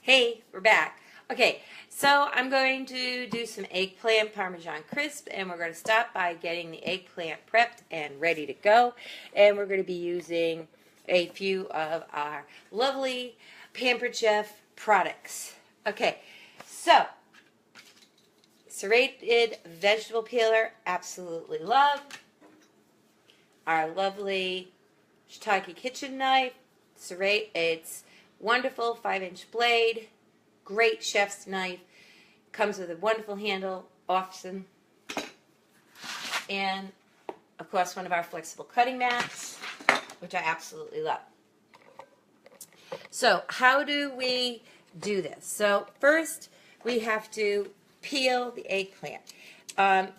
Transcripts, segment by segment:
Hey, we're back. Okay, so I'm going to do some eggplant Parmesan crisp, and we're going to stop by getting the eggplant prepped and ready to go. And we're going to be using a few of our lovely Pampered Chef products. Okay, so serrated vegetable peeler, absolutely love. Our lovely shiitake kitchen knife, serrate, it's wonderful 5-inch blade, great chef's knife, comes with a wonderful handle, awesome, and of course one of our flexible cutting mats, which I absolutely love. So how do we do this? So first we have to peel the eggplant, and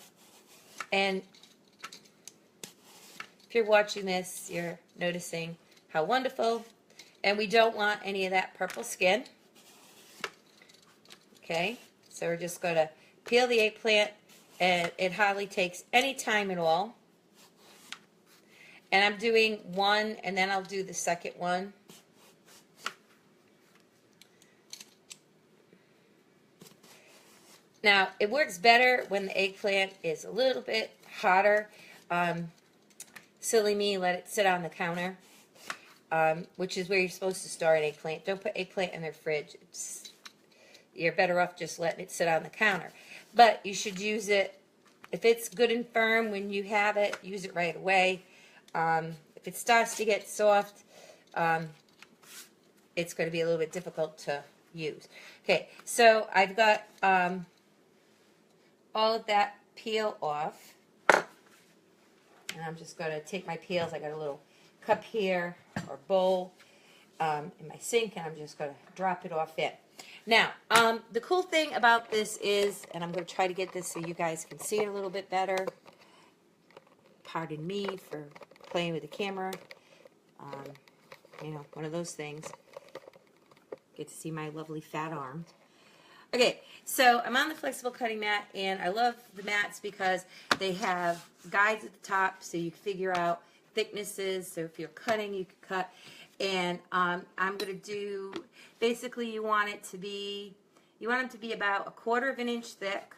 if you're watching this, you're noticing how wonderful. And we don't want any of that purple skin. Okay, so we're just going to peel the eggplant, and it hardly takes any time at all. And I'm doing one, and then I'll do the second one. Now, it works better when the eggplant is a little bit hotter. Silly me, let it sit on the counter. Which is where you're supposed to store an eggplant. Don't put eggplant in the fridge. You're better off just letting it sit on the counter. But you should use it, if it's good and firm when you have it, use it right away. If it starts to get soft, it's going to be a little bit difficult to use. Okay, so I've got all of that peel off. And I'm just going to take my peels. I got a little cup here or bowl in my sink, and I'm just going to drop it off in. Now, the cool thing about this is, and I'm going to try to get this so you guys can see it a little bit better. Pardon me for playing with the camera. You know, one of those things. Get to see my lovely fat arm. Okay, so I'm on the flexible cutting mat, and I love the mats because they have guides at the top so you can figure out thicknesses. So if you're cutting, you can cut. And I'm going to do, basically you want them to be about 1/4 of an inch thick.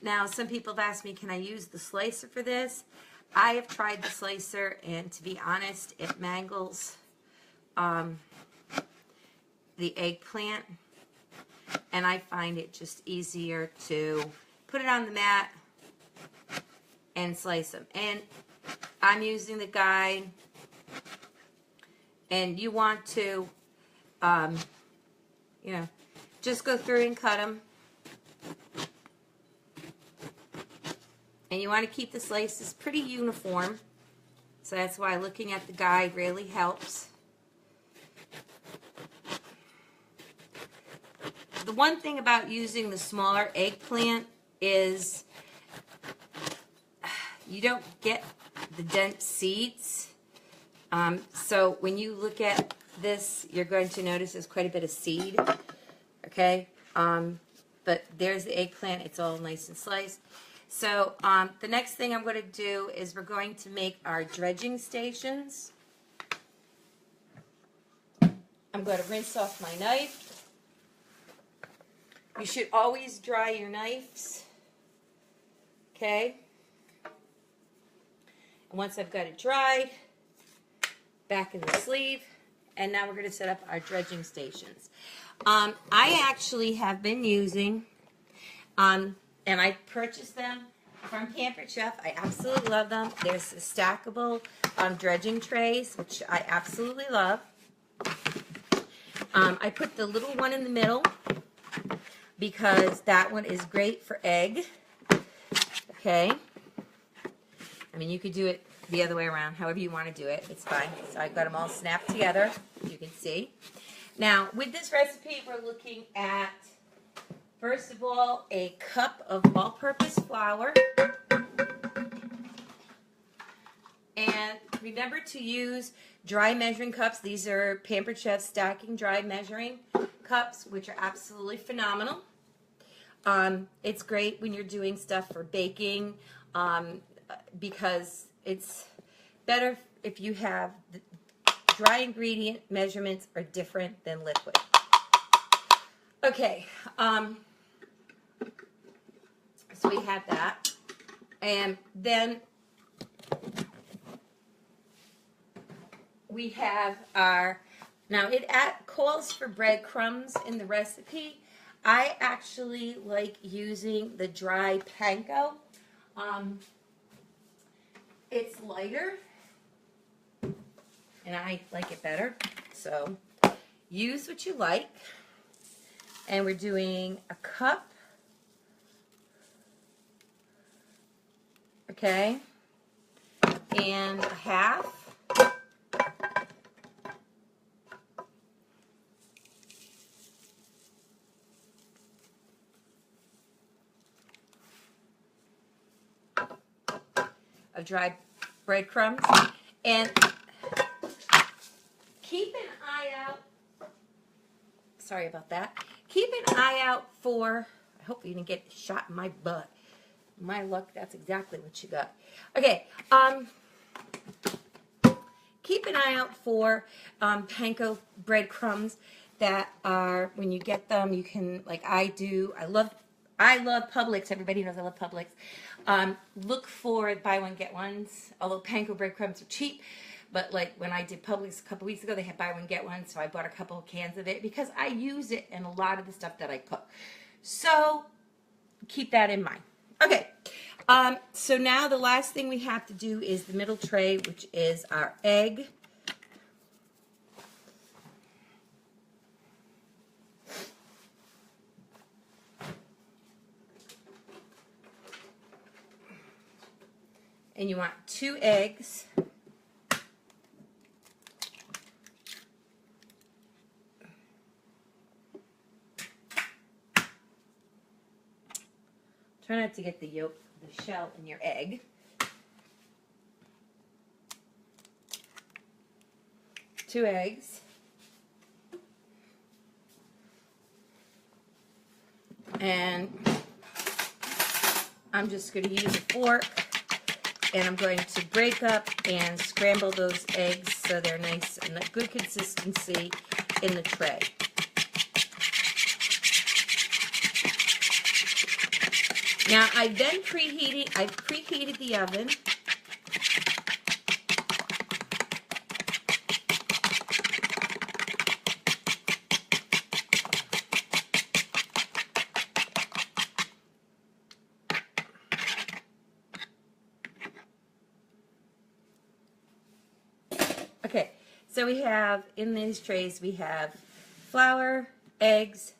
Now, some people have asked me, can I use the slicer for this? I have tried the slicer, and to be honest, it mangles the eggplant, and I find it just easier to put it on the mat and slice them. And I'm using the guide, and you want to you know, just go through and cut them, and you want to keep the slices pretty uniform, so that's why looking at the guide really helps. The one thing about using the smaller eggplant is you don't get the dense seeds. So when you look at this, you're going to notice there's quite a bit of seed. Okay? But there's the eggplant. It's all nice and sliced. So the next thing I'm going to do is we're going to make our dredging stations. I'm going to rinse off my knife. You should always dry your knives. Okay? And once I've got it dried, back in the sleeve, and now we're going to set up our dredging stations. I actually have been using, and I purchased them from Pampered Chef. I absolutely love them. There's stackable dredging trays, which I absolutely love. I put the little one in the middle because that one is great for egg. Okay? I mean, you could do it the other way around, however you want to do it. It's fine. So I've got them all snapped together, you can see. Now, with this recipe, we're looking at, first of all, a cup of all-purpose flour. And remember to use dry measuring cups. These are Pampered Chef stacking dry measuring cups, which are absolutely phenomenal. It's great when you're doing stuff for baking, because it's better if you have dry ingredient measurements are different than liquid. Okay, so we have that. And then we have our, now it calls for breadcrumbs in the recipe. I actually like using the dry panko. It's lighter, and I like it better. So use what you like. And we're doing a cup, okay, and a half. Of dried breadcrumbs, and keep an eye out. Sorry about that. Keep an eye out for, I hope you didn't get shot in my butt. My luck, that's exactly what you got. Okay, keep an eye out for panko breadcrumbs that are, when you get them, you can, like I do, I love Publix. Everybody knows I love Publix. Look for buy one, get ones, although panko breadcrumbs are cheap. But like when I did Publix a couple weeks ago, they had buy one, get one. So I bought a couple of cans of it because I use it in a lot of the stuff that I cook. So keep that in mind. Okay. So now the last thing we have to do is the middle tray, which is our egg. And you want 2 eggs. Try not to get the yolk, the shell in your egg. 2 eggs. And I'm just going to use a fork. And I'm going to break up and scramble those eggs so they're nice and a good consistency in the tray. Now I've preheated the oven. Okay, so we have, in these trays, we have flour, eggs,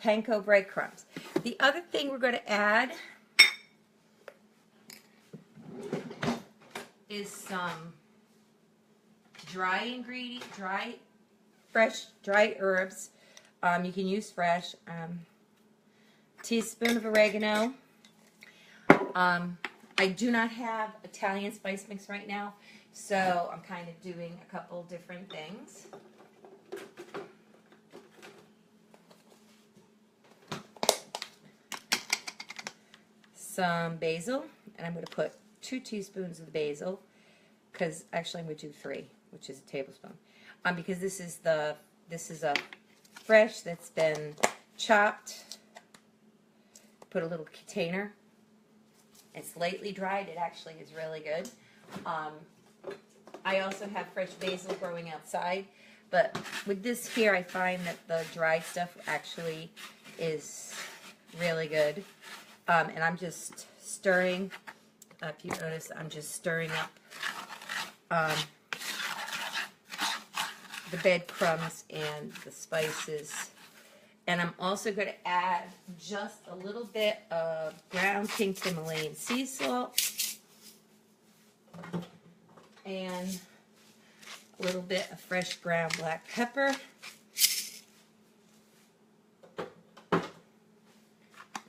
panko breadcrumbs. The other thing we're going to add is some fresh dried herbs. You can use fresh. Teaspoon of oregano. I do not have Italian spice mix right now, so I'm kind of doing a couple different things. Some basil, and I'm going to put 2 teaspoons of the basil, because actually I'm going to do 3, which is a tablespoon, because this is a fresh that's been chopped. Put a little container. It's lightly dried. It actually is really good. I also have fresh basil growing outside, but with this here, I find that the dried stuff actually is really good. And I'm just stirring. If you notice, I'm just stirring up the breadcrumbs and the spices. And I'm also going to add just a little bit of ground pink Himalayan sea salt and a little bit of fresh ground black pepper.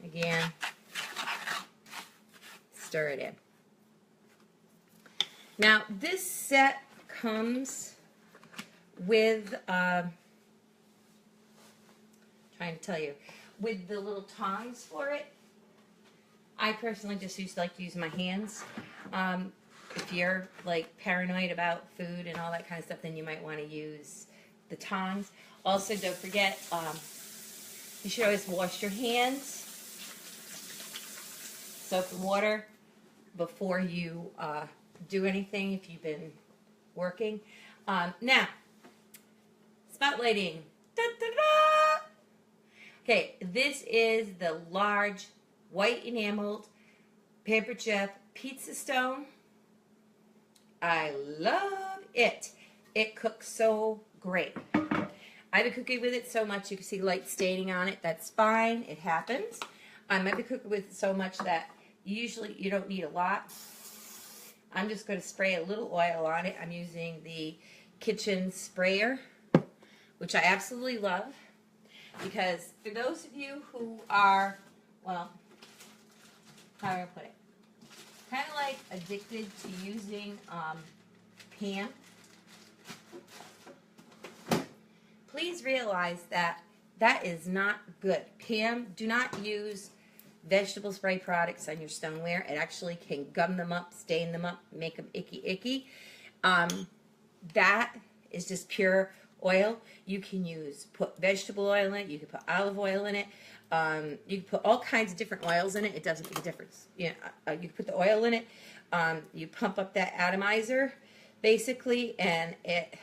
Again, stir it in. Now, this set comes with, trying to tell you, with the little tongs for it. I personally just like to use my hands. if you're like paranoid about food and all that kind of stuff, then you might want to use the tongs. Also, don't forget, you should always wash your hands, soap and water, before you do anything if you've been working. Now, spotlighting. Da, da, da. Okay, this is the large white enameled Pampered Chef pizza stone. I love it. It cooks so great. I've been cooking with it so much you can see light staining on it. That's fine. It happens. I've been cooking with it so much that usually you don't need a lot. I'm just going to spray a little oil on it. I'm using the kitchen sprayer, which I absolutely love. Because for those of you who are, well, how do I put it? Kind of like addicted to using Pam, please realize that that is not good. Pam, do not use vegetable spray products on your stoneware. It actually can gum them up, stain them up, make them icky. That is just pure oil. You can put vegetable oil in it. You can put olive oil in it. You can put all kinds of different oils in it. It doesn't make a difference. You can put the oil in it. You pump up that atomizer, basically, and it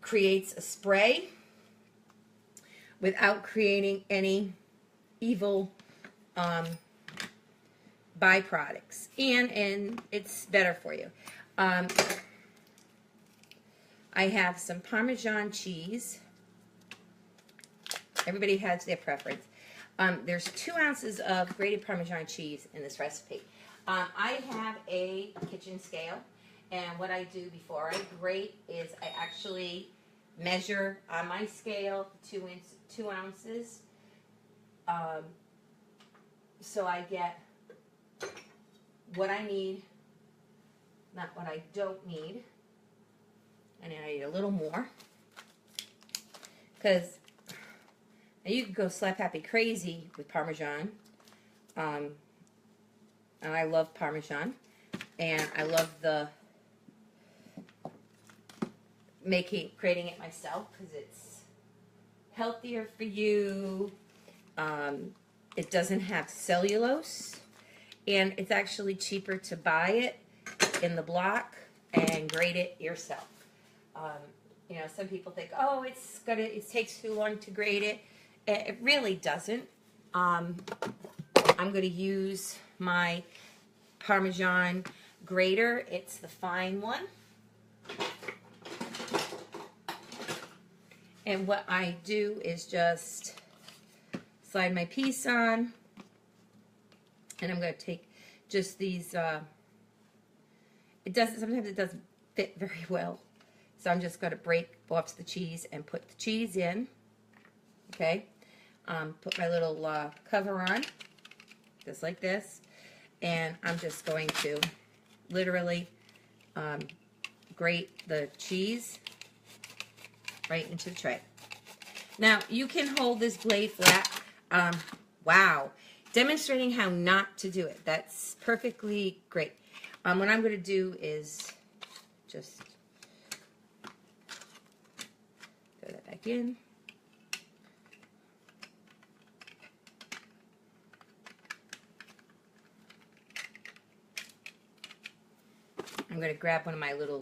creates a spray without creating any evil byproducts. And it's better for you. I have some Parmesan cheese. Everybody has their preference. There's 2 ounces of grated Parmesan cheese in this recipe. I have a kitchen scale, and what I do before I grate is I actually measure on my scale 2 ounces. So I get what I need, not what I don't need. And then I need a little more. Because you can go slap happy crazy with Parmesan. And I love Parmesan. And I love the creating it myself because it's healthier for you. It doesn't have cellulose. And it's actually cheaper to buy it in the block and grate it yourself. Some people think, oh, it takes too long to grate it. It really doesn't. I'm going to use my Parmesan grater. It's the fine one. And what I do is just slide my piece on. And I'm going to take just these, sometimes it doesn't fit very well. So I'm just going to break off the cheese and put the cheese in. Okay. Put my little cover on, just like this. And I'm just going to literally grate the cheese right into the tray. Now, you can hold this blade flat. Wow. Demonstrating how not to do it. That's perfectly great. What I'm going to do is just throw that back in. I'm going to grab one of my little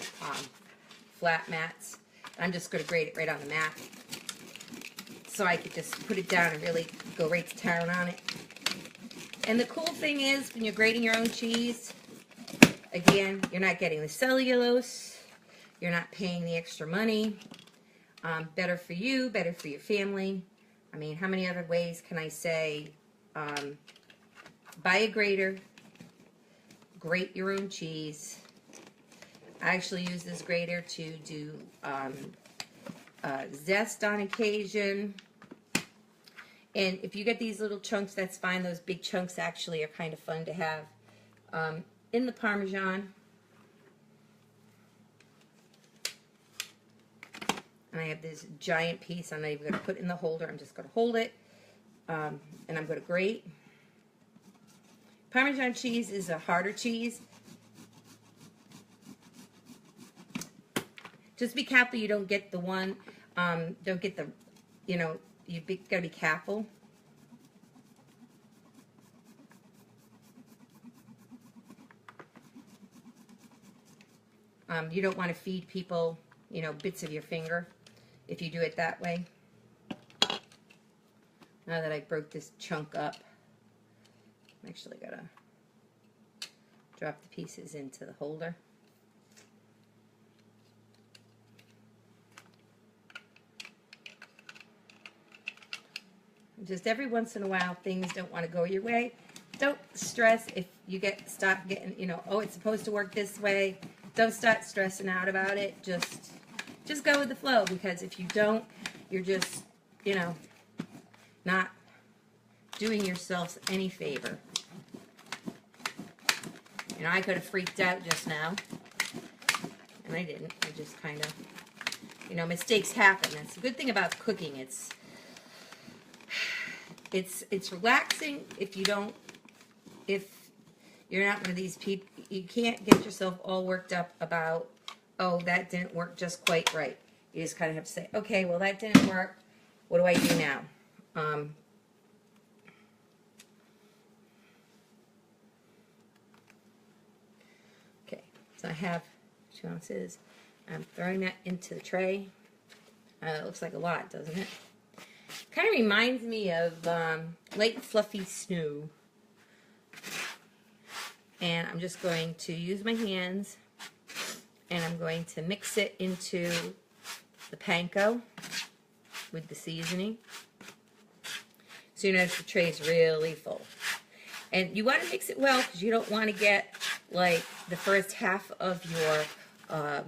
flat mats. I'm just going to grate it right on the mat so I could just put it down and really go right to town on it. And the cool thing is, when you're grating your own cheese, again, you're not getting the cellulose. You're not paying the extra money. Better for you, better for your family. I mean, how many other ways can I say? Buy a grater, grate your own cheese. I actually use this grater to do zest on occasion. And if you get these little chunks, that's fine. Those big chunks actually are kind of fun to have in the Parmesan. And I have this giant piece. I'm not even going to put it in the holder. I'm just going to hold it. And I'm going to grate. Parmesan cheese is a harder cheese. Just be careful you don't get the one, don't get the, you know, gotta be careful. You don't want to feed people, you know, bits of your finger if you do it that way. Now that I broke this chunk up, I'm actually gotta drop the pieces into the holder. Just every once in a while, things don't want to go your way. Don't stress if you stop getting, you know, oh, it's supposed to work this way. Don't start stressing out about it. Just go with the flow, because if you don't, you're just, you know, not doing yourselves any favor. You know, I could have freaked out just now, and I didn't. I just kind of, you know, mistakes happen. That's the good thing about cooking. It's relaxing if you're not one of these people. You can't get yourself all worked up about, oh, that didn't work just quite right. You just kind of have to say, okay, well, that didn't work. What do I do now? Okay, so I have 2 ounces. I'm throwing that into the tray. It looks like a lot, doesn't it? Kind of reminds me of light fluffy snow. And I'm just going to use my hands, and I'm going to mix it into the panko with the seasoning. So you notice the tray is really full. And you want to mix it well, because you don't want to get like the first half of your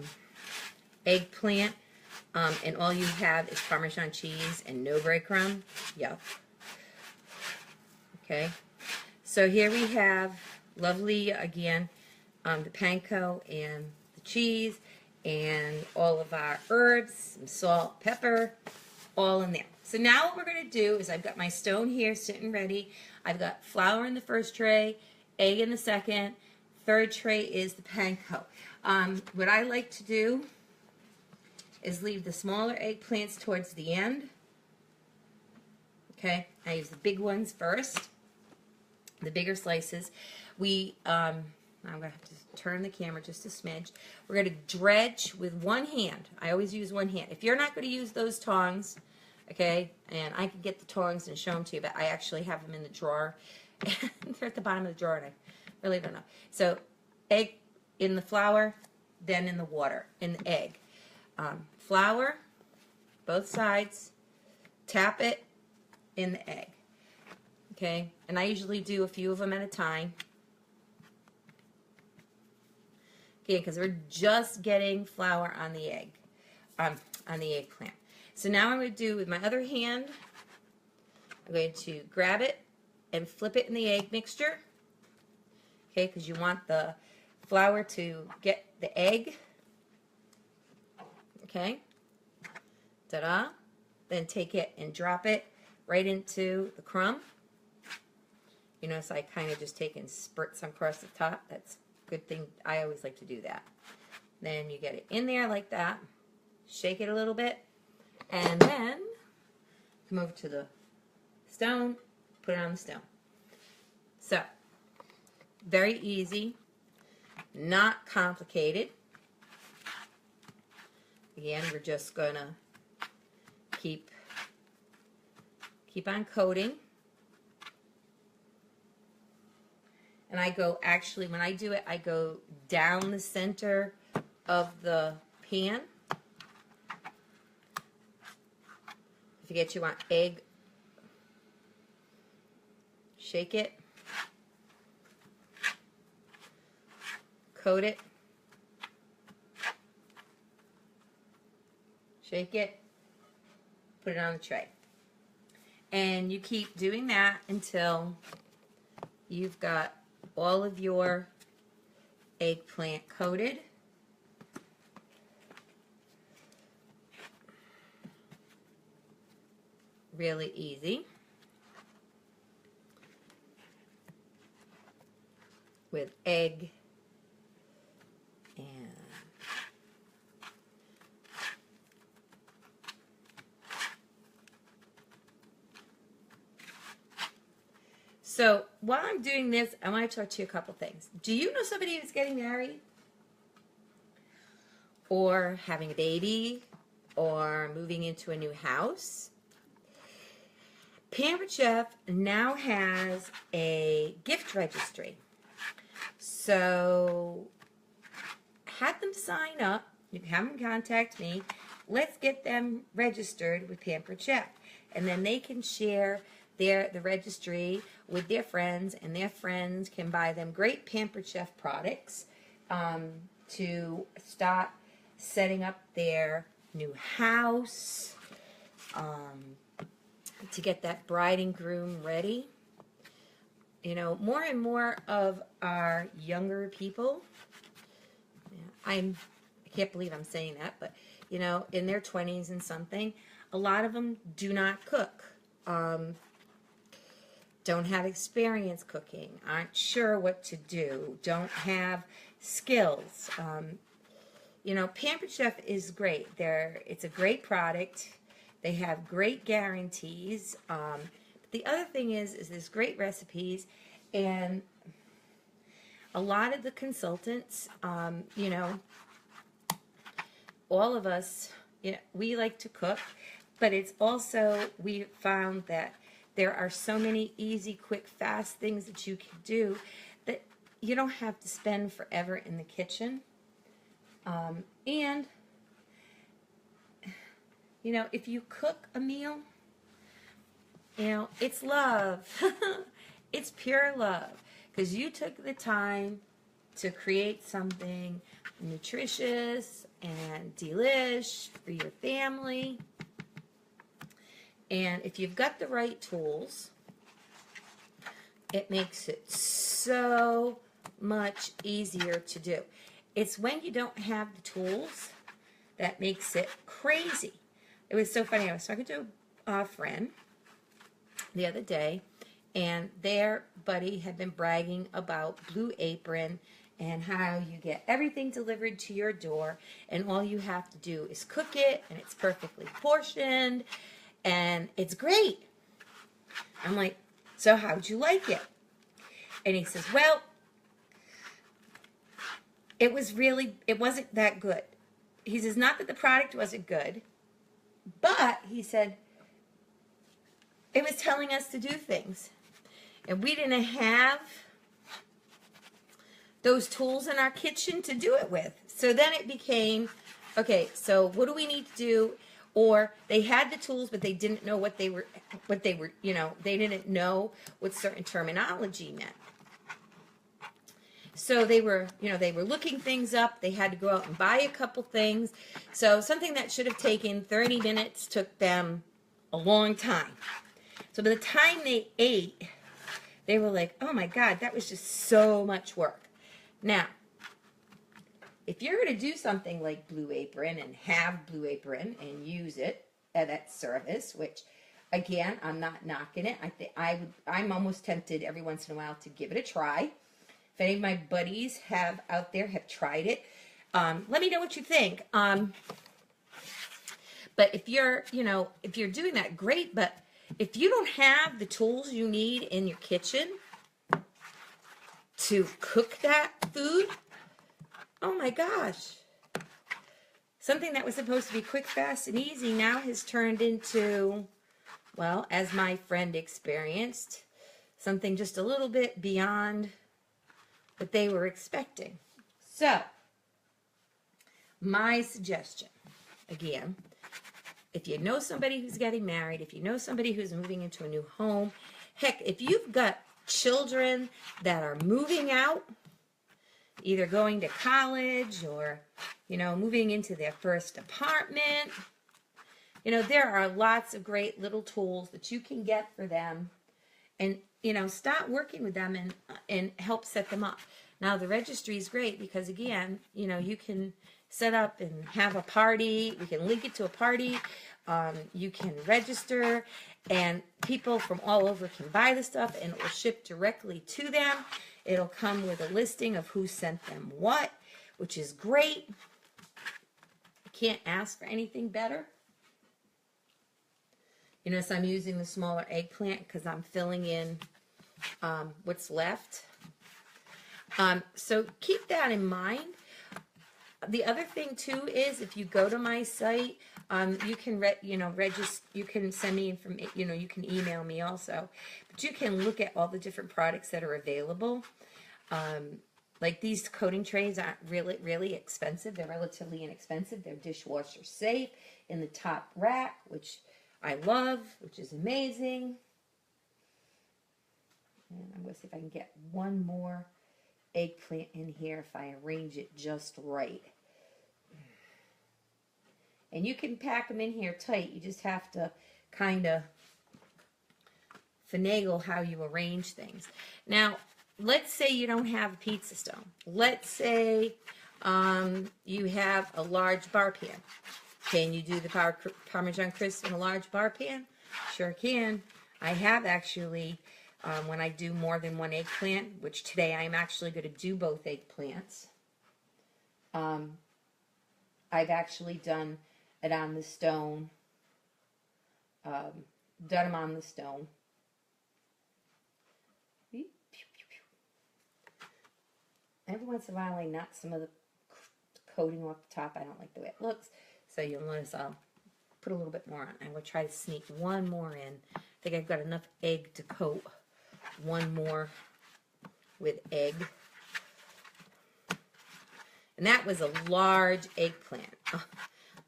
eggplant and all you have is Parmesan cheese and no breadcrumb. Yuck. Okay. So here we have lovely, again, the panko and the cheese and all of our herbs, some salt, pepper, all in there. So now what we're going to do is I've got my stone here sitting ready. I've got flour in the first tray, egg in the second, third tray is the panko. What I like to do is leave the smaller eggplants towards the end. Okay, I use the big ones first, the bigger slices. I'm going to have to turn the camera just a smidge. We're going to dredge with one hand. I always use one hand. If you're not going to use those tongs, okay, and I could get the tongs and show them to you, but I actually have them in the drawer. They're at the bottom of the drawer, and I really don't know. So egg in the flour, then in the water, in the egg. Flour, both sides, tap it in the egg. Okay, and I usually do a few of them at a time. Okay, because we're just getting flour on the egg, on the eggplant. So now I'm going to do with my other hand, I'm going to grab it and flip it in the egg mixture. Okay, because you want the flour to get the egg. Okay, ta-da. Then take it and drop it right into the crumb. You notice I kind of just take and spurt some across the top. That's a good thing. I always like to do that. Then you get it in there like that. Shake it a little bit. And then come over to the stone. Put it on the stone. So, very easy. Not complicated. Again, we're just going to keep on coating. And I go, actually, when I do it, I go down the center of the pan. If you forget you want egg, shake it, coat it, shake it, put it on the tray. And you keep doing that until you've got all of your eggplant coated. Really easy. With egg and So while I'm doing this, I want to talk to you a couple things. Do you know somebody who's getting married? Or having a baby? Or moving into a new house? Pampered Chef now has a gift registry. So have them sign up. You can have them contact me. Let's get them registered with Pampered Chef. And then they can share the registry with their friends, and their friends can buy them great Pampered Chef products to start setting up their new house, to get that bride and groom ready. You know, more and more of our younger people, I can't believe I'm saying that, but, you know, in their 20s and something, a lot of them do not cook, don't have experience cooking, aren't sure what to do, don't have skills. You know, Pampered Chef is great. It's a great product. They have great guarantees. The other thing is there's great recipes, and a lot of the consultants, you know, all of us, you know, we like to cook, but it's also, we found that there are so many easy, quick, fast things that you can do that you don't have to spend forever in the kitchen. And, you know, if you cook a meal, you know, it's love. It's pure love. Because you took the time to create something nutritious and delish for your family. And if you've got the right tools, it makes it so much easier to do. It's when you don't have the tools that makes it crazy. It was so funny. I was talking to a friend the other day, and their buddy had been bragging about Blue Apron and how you get everything delivered to your door, and all you have to do is cook it, and it's perfectly portioned, and it's great. I'm like, so how'd you like it? And he says, well, it wasn't that good. He says, not that the product wasn't good, but he said, it was telling us to do things. And we didn't have those tools in our kitchen to do it with. So then it became, okay, so what do we need to do? Or they had the tools, but they didn't know what they were, you know, they didn't know what certain terminology meant. So they were, you know, they were looking things up. They had to go out and buy a couple things. So something that should have taken 30 minutes took them a long time. So by the time they ate, they were like, oh my God, that was just so much work. Now, if you're going to do something like Blue Apron and have Blue Apron and use it at that service, which, again, I'm not knocking it. I'm almost tempted every once in a while to give it a try. If any of my buddies out there have tried it, let me know what you think. But if you're doing that, great. But if you don't have the tools you need in your kitchen to cook that food, oh my gosh. Something that was supposed to be quick, fast, and easy now has turned into, well, as my friend experienced, something just a little bit beyond what they were expecting. So, my suggestion, again, if you know somebody who's getting married, if you know somebody who's moving into a new home, heck, if you've got children that are moving out, either going to college or, you know, moving into their first apartment, you know, there are lots of great little tools that you can get for them, and, you know, start working with them and help set them up. Now, the registry is great because, again, you know, you can set up and have a party. We can link it to a party. You can register, and people from all over can buy the stuff, and it will ship directly to them. It'll come with a listing of who sent them what, which is great. I can't ask for anything better. You notice I'm using the smaller eggplant because I'm filling in what's left. So keep that in mind. The other thing too is if you go to my site, you can register. You can send me information. You can email me also, but you can look at all the different products that are available. Like these coating trays aren't really expensive. They're relatively inexpensive. They're dishwasher safe in the top rack, which I love, which is amazing. And I'm going to see if I can get one more eggplant in here if I arrange it just right. And you can pack them in here tight. You just have to kind of finagle how you arrange things. Now, let's say you don't have a pizza stone. Let's say you have a large bar pan. Can you do the Parmesan crisp in a large bar pan? Sure can. I have actually, when I do more than one eggplant, which today I'm actually going to do both eggplants. I've actually done it on the stone. Done them on the stone. Every once in a while I knock some of the coating off the top. I don't like the way it looks. So you'll notice I'll put a little bit more on. I'm going to try to sneak one more in. I think I've got enough egg to coat one more with egg. And that was a large eggplant.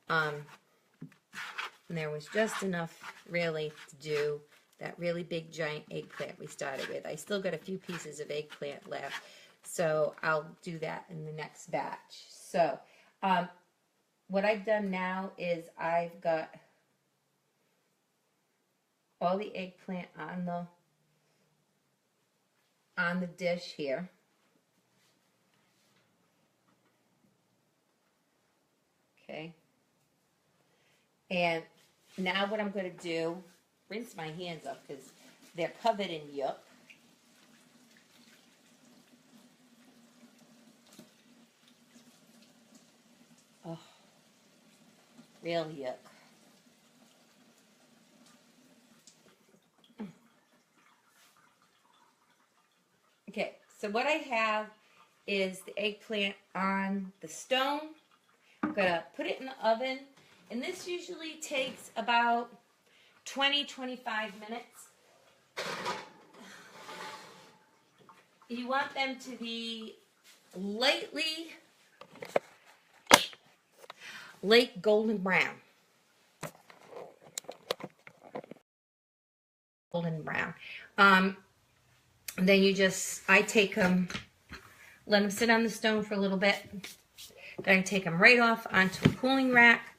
And there was just enough really to do that really big giant eggplant we started with. I still got a few pieces of eggplant left. So I'll do that in the next batch. So what I've done now is I've got all the eggplant on the dish here. Okay. And now what I'm going to do, rinse my hands off because they're covered in yuck. Oh, real yuck. Okay, so what I have is the eggplant on the stone. I'm going to put it in the oven, and this usually takes about 20-25 minutes. You want them to be light golden brown. Golden brown. Then I take them, let them sit on the stone for a little bit. Then I take them right off onto a cooling rack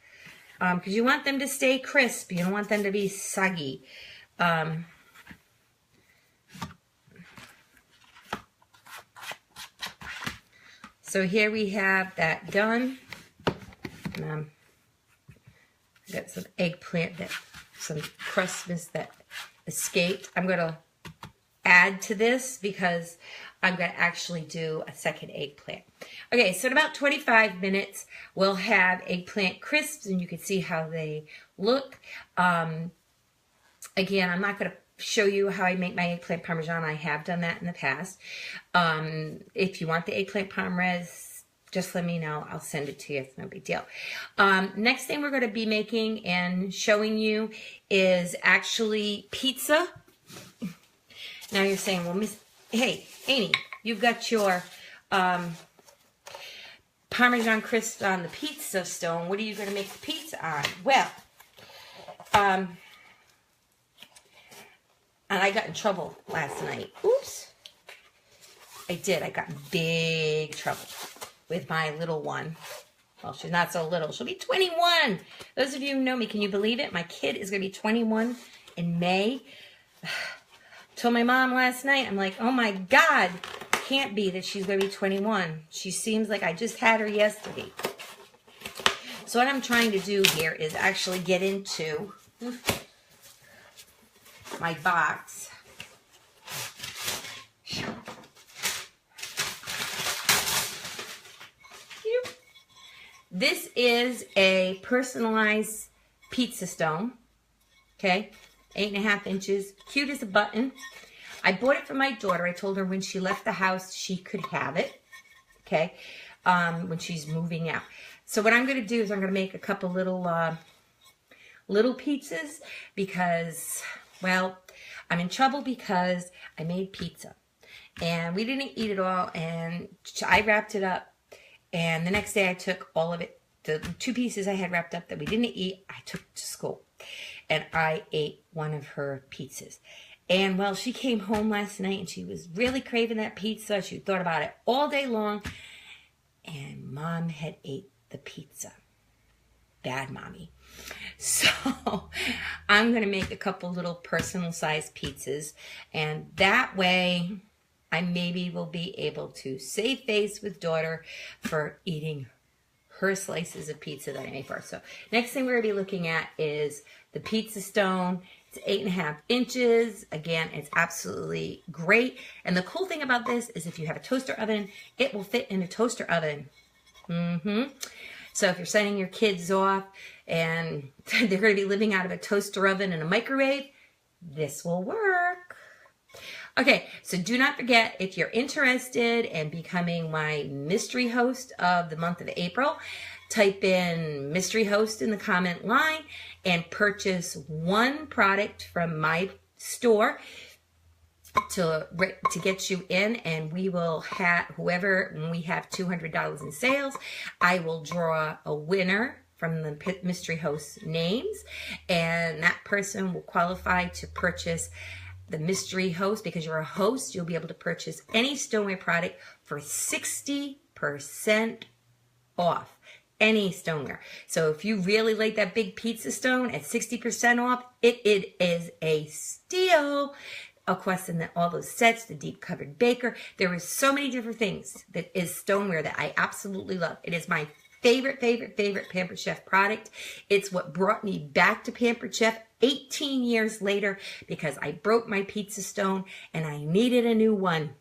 because you want them to stay crisp. You don't want them to be soggy. So here we have that done. And, got some eggplant, some crispness that escaped. I'm going to add to this because I'm going to actually do a second eggplant. Okay, so in about 25 minutes, we'll have eggplant crisps, and you can see how they look. Again, I'm not going to show you how I make my eggplant parmesan. I have done that in the past. If you want the eggplant parm res, just let me know. I'll send it to you. It's no big deal. Next thing we're going to be making and showing you is actually pizza. Now you're saying, well, hey, Amy, you've got your Parmesan crisp on the pizza stone. What are you going to make the pizza on? Well, and I got in trouble last night. Oops. I did. I got in big trouble with my little one. Well, she's not so little. She'll be 21. Those of you who know me, can you believe it? My kid is going to be 21 in May. Told my mom last night, I'm like, oh my God, can't be that she's going to be 21. She seems like I just had her yesterday. So what I'm trying to do here is actually get into my box. This is a personalized pizza stone. Okay. 8.5 inches, cute as a button. I bought it for my daughter. I told her when she left the house, she could have it, okay, when she's moving out. So what I'm going to do is I'm going to make a couple little pizzas because, well, I'm in trouble because I made pizza. And we didn't eat it all, and I wrapped it up. And the next day I took all of it, the 2 pieces I had wrapped up that we didn't eat, I took to school. And I ate one of her pizzas. And, well, she came home last night, and she was really craving that pizza. She thought about it all day long. And Mom had ate the pizza. Bad mommy. So I'm going to make a couple little personal-sized pizzas. And that way I maybe will be able to save face with daughter for eating her slices of pizza that I made for her. So next thing we're going to be looking at is the pizza stone. It's 8.5 inches. Again, it's absolutely great. And the cool thing about this is if you have a toaster oven, it will fit in a toaster oven. So if you're sending your kids off and they're going to be living out of a toaster oven and a microwave, this will work. Okay, so do not forget, if you're interested in becoming my mystery host of the month of April, type in mystery host in the comment line and purchase 1 product from my store to get you in, and we will have whoever, when we have $200 in sales, I will draw a winner from the mystery host names, and that person will qualify to purchase the mystery host. Because you're a host, you'll be able to purchase any stoneware product for 60% off. Any stoneware. So if you really like that big pizza stone at 60% off, it is a steal. Of course, in all those sets, the deep covered baker, there is so many different things that is stoneware that I absolutely love. It is my favorite Pampered Chef product. It's what brought me back to Pampered Chef 18 years later, because I broke my pizza stone and I needed a new one.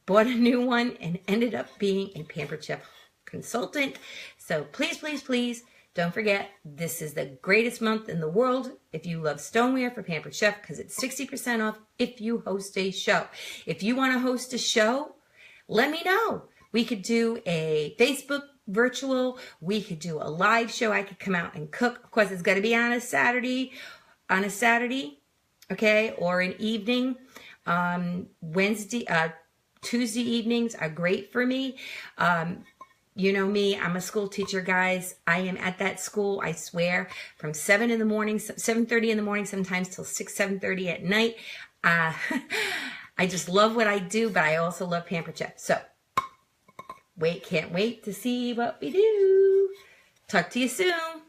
Bought a new one and ended up being a Pampered Chef consultant. So please, please, please don't forget, this is the greatest month in the world if you love stoneware for Pampered Chef, because it's 60% off if you host a show. If you want to host a show, let me know. We could do a Facebook virtual. We could do a live show. I could come out and cook. Of course, it's got to be on a Saturday, okay, or an evening. Tuesday evenings are great for me. You know me, I'm a school teacher, guys. I am at that school, I swear, from 7 in the morning, 7:30 in the morning, sometimes till 6, 7:30 at night. I just love what I do, but I also love Pampered Chef. So, can't wait to see what we do. Talk to you soon.